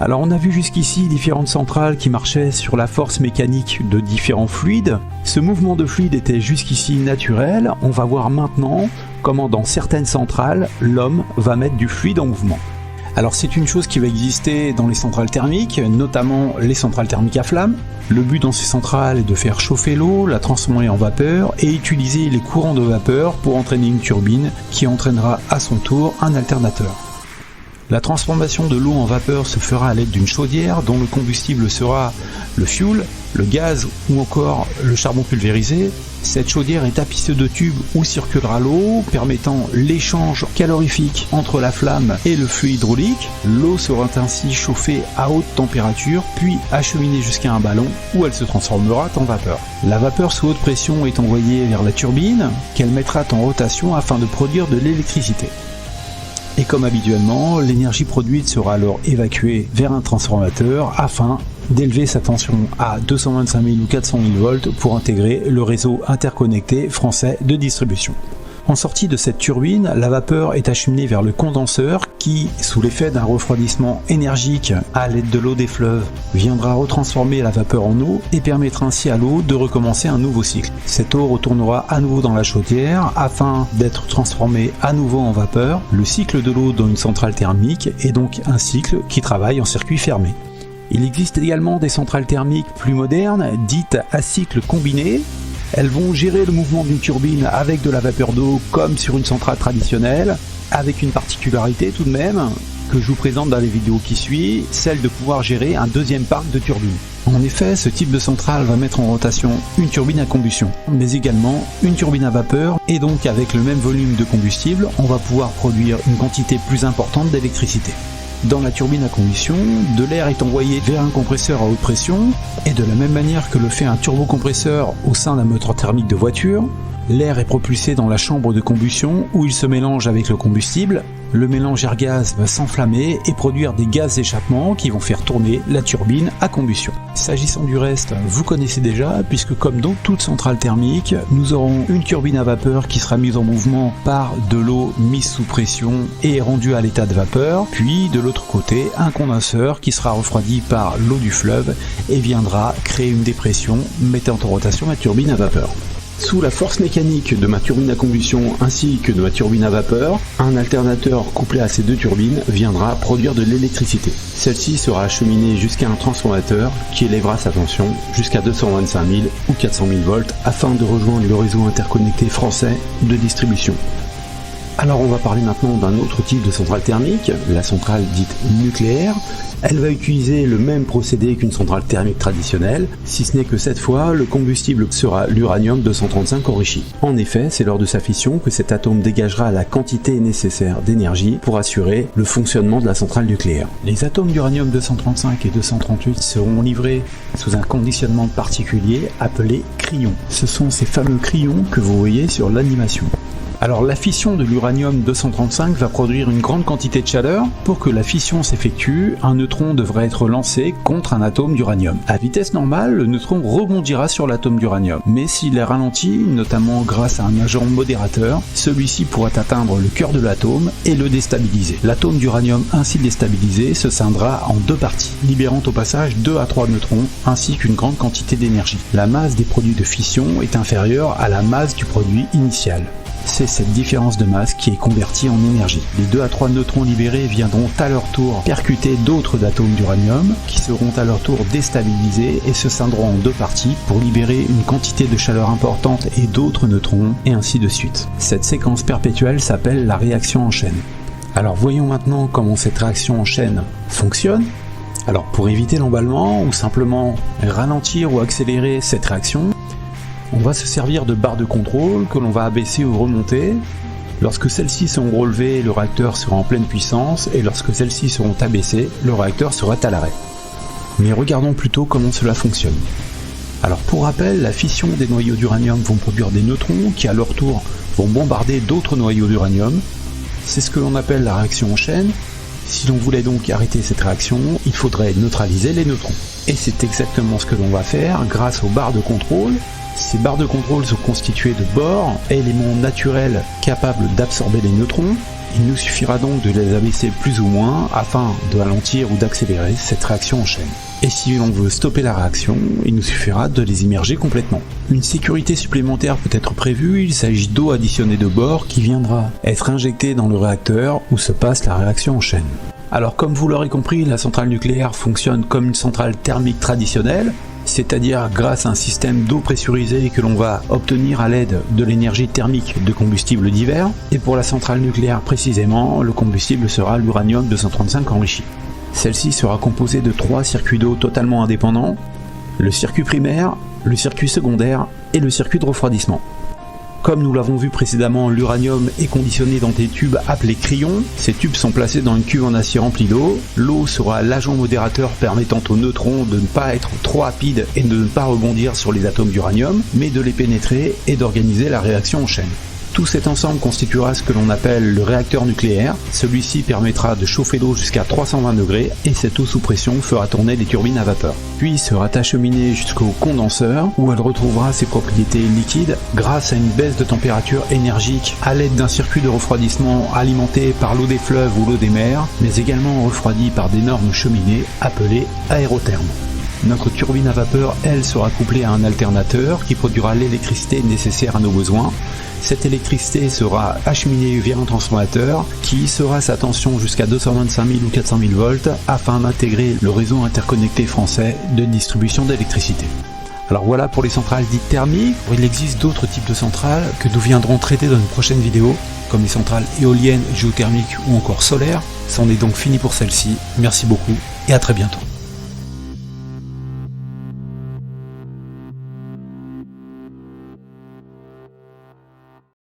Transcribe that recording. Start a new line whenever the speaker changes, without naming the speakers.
Alors on a vu jusqu'ici différentes centrales qui marchaient sur la force mécanique de différents fluides. Ce mouvement de fluide était jusqu'ici naturel. On va voir maintenant comment dans certaines centrales, l'homme va mettre du fluide en mouvement. Alors c'est une chose qui va exister dans les centrales thermiques, notamment les centrales thermiques à flamme. Le but dans ces centrales est de faire chauffer l'eau, la transformer en vapeur et utiliser les courants de vapeur pour entraîner une turbine qui entraînera à son tour un alternateur. La transformation de l'eau en vapeur se fera à l'aide d'une chaudière dont le combustible sera le fioul, le gaz ou encore le charbon pulvérisé. Cette chaudière est tapissée de tubes où circulera l'eau, permettant l'échange calorifique entre la flamme et le flux hydraulique. L'eau sera ainsi chauffée à haute température, puis acheminée jusqu'à un ballon où elle se transformera en vapeur. La vapeur sous haute pression est envoyée vers la turbine, qu'elle mettra en rotation afin de produire de l'électricité. Et comme habituellement, l'énergie produite sera alors évacuée vers un transformateur afin d'élever sa tension à 225 000 ou 400 000 volts pour intégrer le réseau interconnecté français de distribution. En sortie de cette turbine, la vapeur est acheminée vers le condenseur qui, sous l'effet d'un refroidissement énergique à l'aide de l'eau des fleuves, viendra retransformer la vapeur en eau et permettra ainsi à l'eau de recommencer un nouveau cycle. Cette eau retournera à nouveau dans la chaudière afin d'être transformée à nouveau en vapeur. Le cycle de l'eau dans une centrale thermique est donc un cycle qui travaille en circuit fermé. Il existe également des centrales thermiques plus modernes, dites à cycle combiné. Elles vont gérer le mouvement d'une turbine avec de la vapeur d'eau comme sur une centrale traditionnelle, avec une particularité tout de même que je vous présente dans les vidéos qui suivent, celle de pouvoir gérer un deuxième parc de turbines. En effet, ce type de centrale va mettre en rotation une turbine à combustion, mais également une turbine à vapeur, et donc avec le même volume de combustible, on va pouvoir produire une quantité plus importante d'électricité. Dans la turbine à combustion, de l'air est envoyé vers un compresseur à haute pression, et de la même manière que le fait un turbocompresseur au sein d'un moteur thermique de voiture, l'air est propulsé dans la chambre de combustion où il se mélange avec le combustible. Le mélange air-gaz va s'enflammer et produire des gaz d'échappement qui vont faire tourner la turbine à combustion. S'agissant du reste, vous connaissez déjà, puisque comme dans toute centrale thermique, nous aurons une turbine à vapeur qui sera mise en mouvement par de l'eau mise sous pression et rendue à l'état de vapeur, puis de l'autre côté, un condenseur qui sera refroidi par l'eau du fleuve et viendra créer une dépression mettant en rotation la turbine à vapeur. Sous la force mécanique de ma turbine à combustion ainsi que de ma turbine à vapeur, un alternateur couplé à ces deux turbines viendra produire de l'électricité. Celle-ci sera acheminée jusqu'à un transformateur qui élèvera sa tension jusqu'à 225 000 ou 400 000 volts afin de rejoindre le réseau interconnecté français de distribution. Alors on va parler maintenant d'un autre type de centrale thermique, la centrale dite nucléaire. Elle va utiliser le même procédé qu'une centrale thermique traditionnelle, si ce n'est que cette fois, le combustible sera l'uranium-235 enrichi. En effet, c'est lors de sa fission que cet atome dégagera la quantité nécessaire d'énergie pour assurer le fonctionnement de la centrale nucléaire. Les atomes d'uranium-235 et 238 seront livrés sous un conditionnement particulier appelé cryon. Ce sont ces fameux crayons que vous voyez sur l'animation. Alors la fission de l'uranium-235 va produire une grande quantité de chaleur. Pour que la fission s'effectue, un neutron devrait être lancé contre un atome d'uranium. À vitesse normale, le neutron rebondira sur l'atome d'uranium. Mais s'il est ralenti, notamment grâce à un agent modérateur, celui-ci pourra atteindre le cœur de l'atome et le déstabiliser. L'atome d'uranium ainsi déstabilisé se scindra en deux parties, libérant au passage 2 à 3 neutrons ainsi qu'une grande quantité d'énergie. La masse des produits de fission est inférieure à la masse du produit initial. C'est cette différence de masse qui est convertie en énergie. Les 2 à 3 neutrons libérés viendront à leur tour percuter d'autres atomes d'uranium qui seront à leur tour déstabilisés et se scindront en deux parties pour libérer une quantité de chaleur importante et d'autres neutrons et ainsi de suite. Cette séquence perpétuelle s'appelle la réaction en chaîne. Alors voyons maintenant comment cette réaction en chaîne fonctionne. Alors pour éviter l'emballement ou simplement ralentir ou accélérer cette réaction, on va se servir de barres de contrôle que l'on va abaisser ou remonter. Lorsque celles-ci seront relevées, le réacteur sera en pleine puissance et lorsque celles-ci seront abaissées, le réacteur sera à l'arrêt. Mais regardons plutôt comment cela fonctionne. Alors pour rappel, la fission des noyaux d'uranium vont produire des neutrons qui à leur tour vont bombarder d'autres noyaux d'uranium. C'est ce que l'on appelle la réaction en chaîne. Si l'on voulait donc arrêter cette réaction, il faudrait neutraliser les neutrons. Et c'est exactement ce que l'on va faire grâce aux barres de contrôle. Ces barres de contrôle sont constituées de bores, éléments naturels capables d'absorber les neutrons, Il nous suffira donc de les abaisser plus ou moins afin de ralentir ou d'accélérer cette réaction en chaîne. Et si l'on veut stopper la réaction, il nous suffira de les immerger complètement. Une sécurité supplémentaire peut être prévue, il s'agit d'eau additionnée de bord qui viendra être injectée dans le réacteur où se passe la réaction en chaîne. Alors comme vous l'aurez compris, la centrale nucléaire fonctionne comme une centrale thermique traditionnelle, c'est-à-dire grâce à un système d'eau pressurisée que l'on va obtenir à l'aide de l'énergie thermique de combustibles divers. Et pour la centrale nucléaire précisément, le combustible sera l'uranium 235 enrichi. Celle-ci sera composée de 3 circuits d'eau totalement indépendants, le circuit primaire, le circuit secondaire et le circuit de refroidissement. Comme nous l'avons vu précédemment, l'uranium est conditionné dans des tubes appelés cryons. Ces tubes sont placés dans une cuve en acier remplie d'eau. L'eau sera l'agent modérateur permettant aux neutrons de ne pas être trop rapides et de ne pas rebondir sur les atomes d'uranium, mais de les pénétrer et d'organiser la réaction en chaîne. Tout cet ensemble constituera ce que l'on appelle le réacteur nucléaire. Celui-ci permettra de chauffer l'eau jusqu'à 320 degrés et cette eau sous pression fera tourner les turbines à vapeur. Puis sera acheminée jusqu'au condenseur où elle retrouvera ses propriétés liquides grâce à une baisse de température énergique à l'aide d'un circuit de refroidissement alimenté par l'eau des fleuves ou l'eau des mers, mais également refroidi par d'énormes cheminées appelées aérothermes. Notre turbine à vapeur, elle, sera couplée à un alternateur qui produira l'électricité nécessaire à nos besoins. Cette électricité sera acheminée via un transformateur qui hissera sa tension jusqu'à 225 000 ou 400 000 volts afin d'intégrer le réseau interconnecté français de distribution d'électricité. Alors voilà pour les centrales dites thermiques. Il existe d'autres types de centrales que nous viendrons traiter dans une prochaine vidéo, comme les centrales éoliennes, géothermiques ou encore solaires. C'en est donc fini pour celle-ci. Merci beaucoup et à très bientôt.